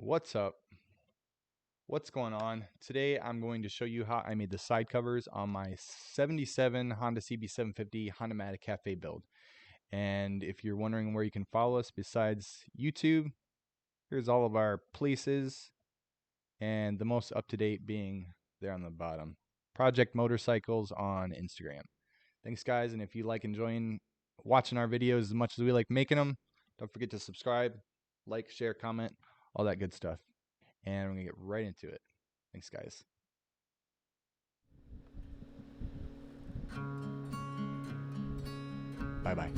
What's up? What's going on? Today I'm going to show you how I made the side covers on my 77 Honda CB750 Hondamatic Cafe build. And if you're wondering where you can follow us besides YouTube, here's all of our places, and the most up-to-date being there on the bottom. Project Motorcycles on Instagram. Thanks guys, and if you like watching our videos as much as we like making them, don't forget to subscribe, like, share, comment, all that good stuff. And we're going to get right into it. Thanks, guys. Bye-bye.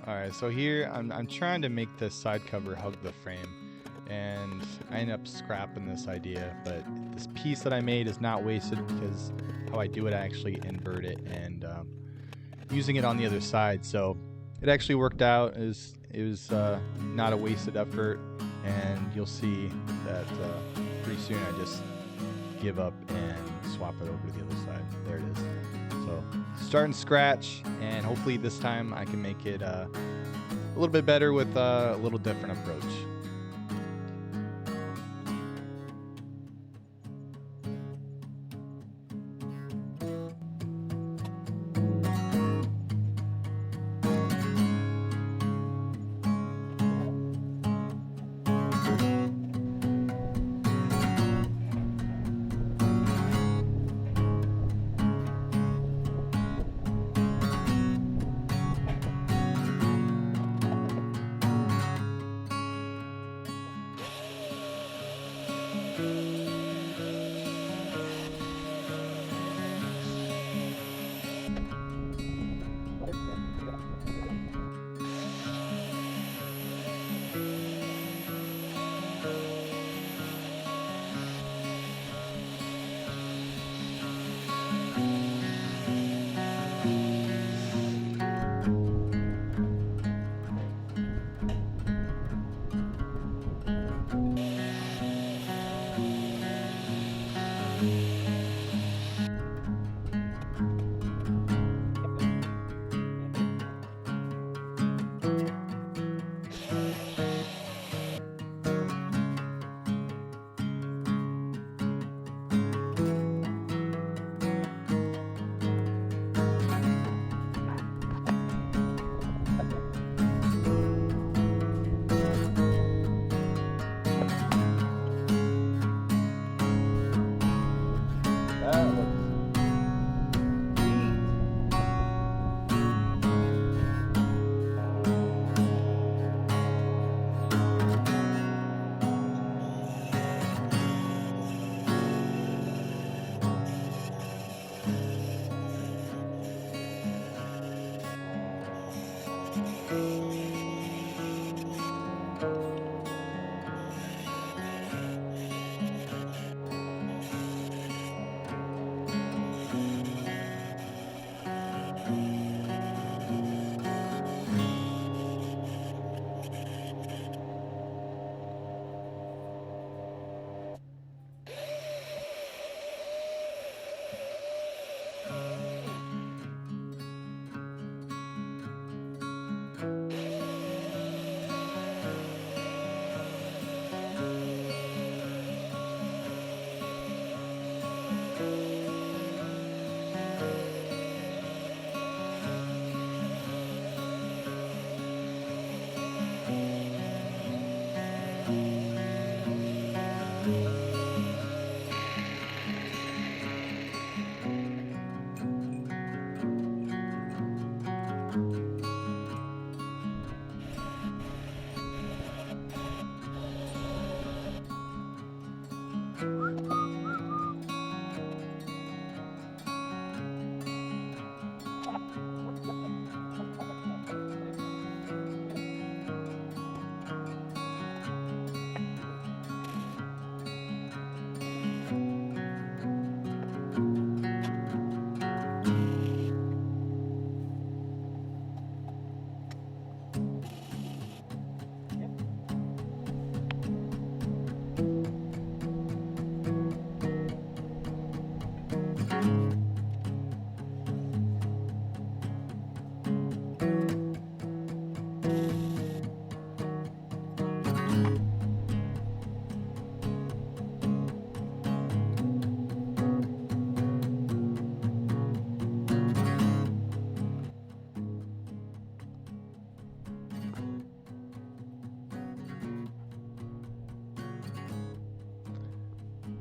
Alright, so here I'm trying to make the side cover hug the frame, and I end up scrapping this idea, but this piece that I made is not wasted because how I do it, I actually invert it and using it on the other side, so it actually worked out. It was not a wasted effort, and you'll see that pretty soon I just give up and swap it over to the other side. There it is. So starting scratch, and hopefully this time I can make it a little bit better with a little different approach.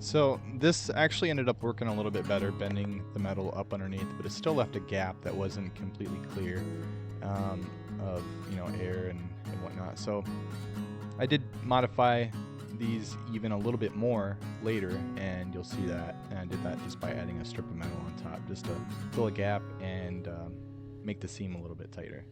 So this actually ended up working a little bit better, bending the metal up underneath, but it still left a gap that wasn't completely clear of air and whatnot. So I did modify these even a little bit more later, and you'll see that. And I did that just by adding a strip of metal on top, just to fill a gap and make the seam a little bit tighter.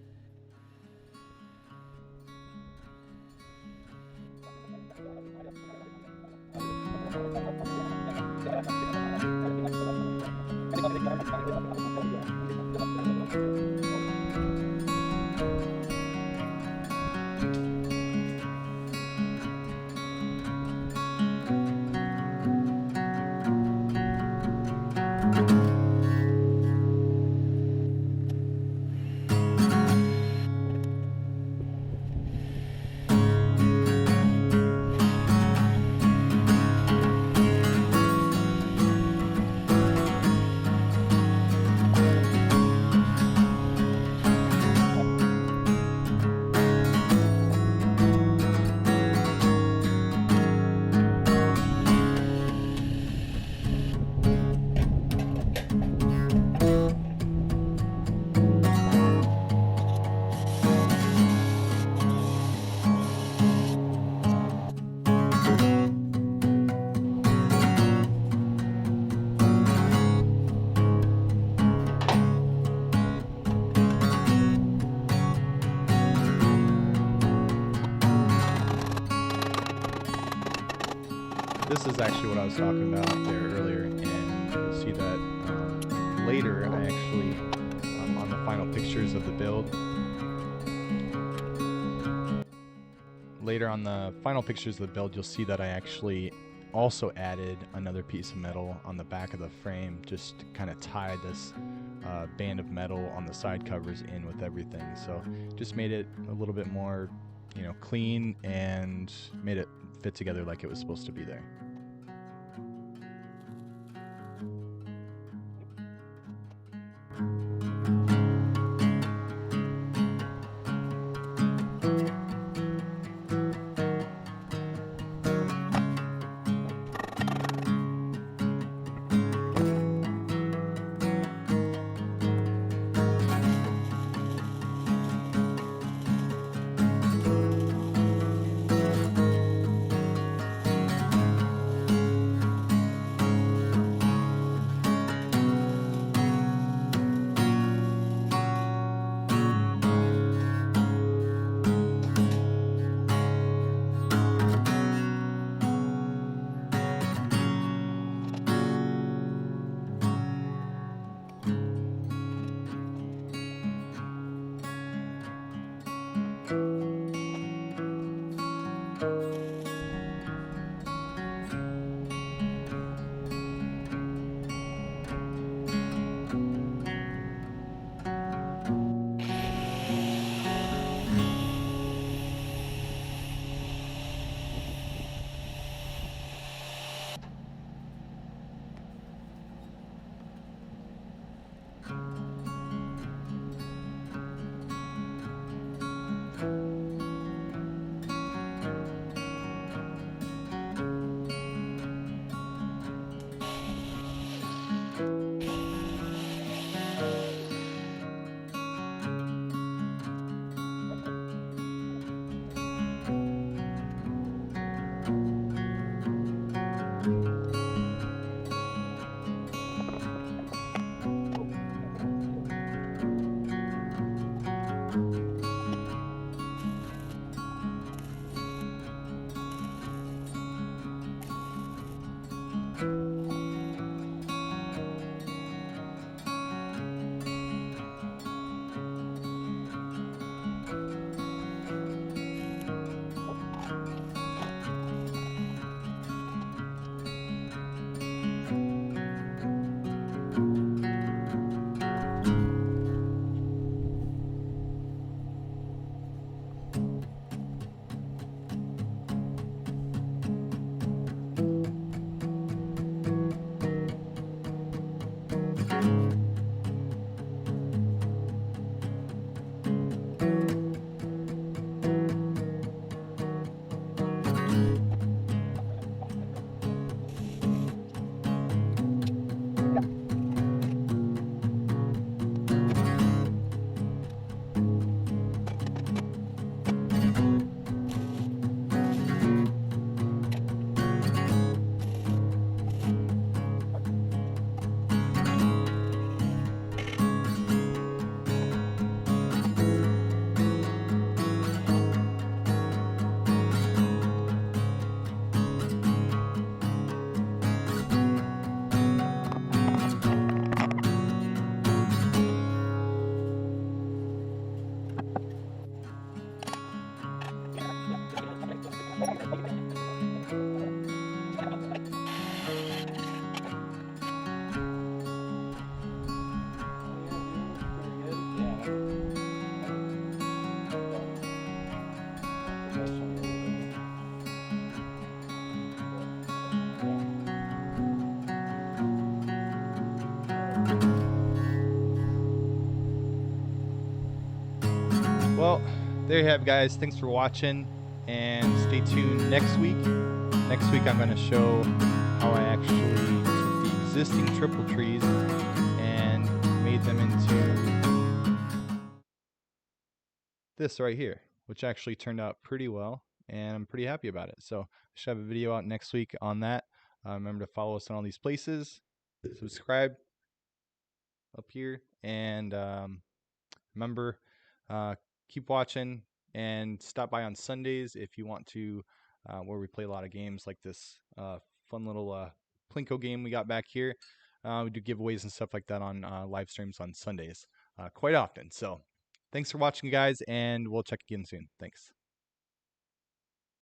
This is actually what I was talking about there earlier, and you'll see that later I actually, on the final pictures of the build, you'll see that I actually also added another piece of metal on the back of the frame, just to kind of tie this band of metal on the side covers in with everything. So just made it a little bit more, clean, and made it fit together like it was supposed to be there. there you have it, guys. Thanks for watching, and stay tuned next week. Next week I'm going to show how I actually took the existing triple trees and made them into this right here, which actually turned out pretty well, and I'm pretty happy about it. So I should have a video out next week on that. Remember to follow us on all these places, subscribe up here, and remember, keep watching and stop by on Sundays if you want to, where we play a lot of games like this fun little Plinko game we got back here. We do giveaways and stuff like that on live streams on Sundays quite often. So thanks for watching, guys, and we'll check again soon. Thanks.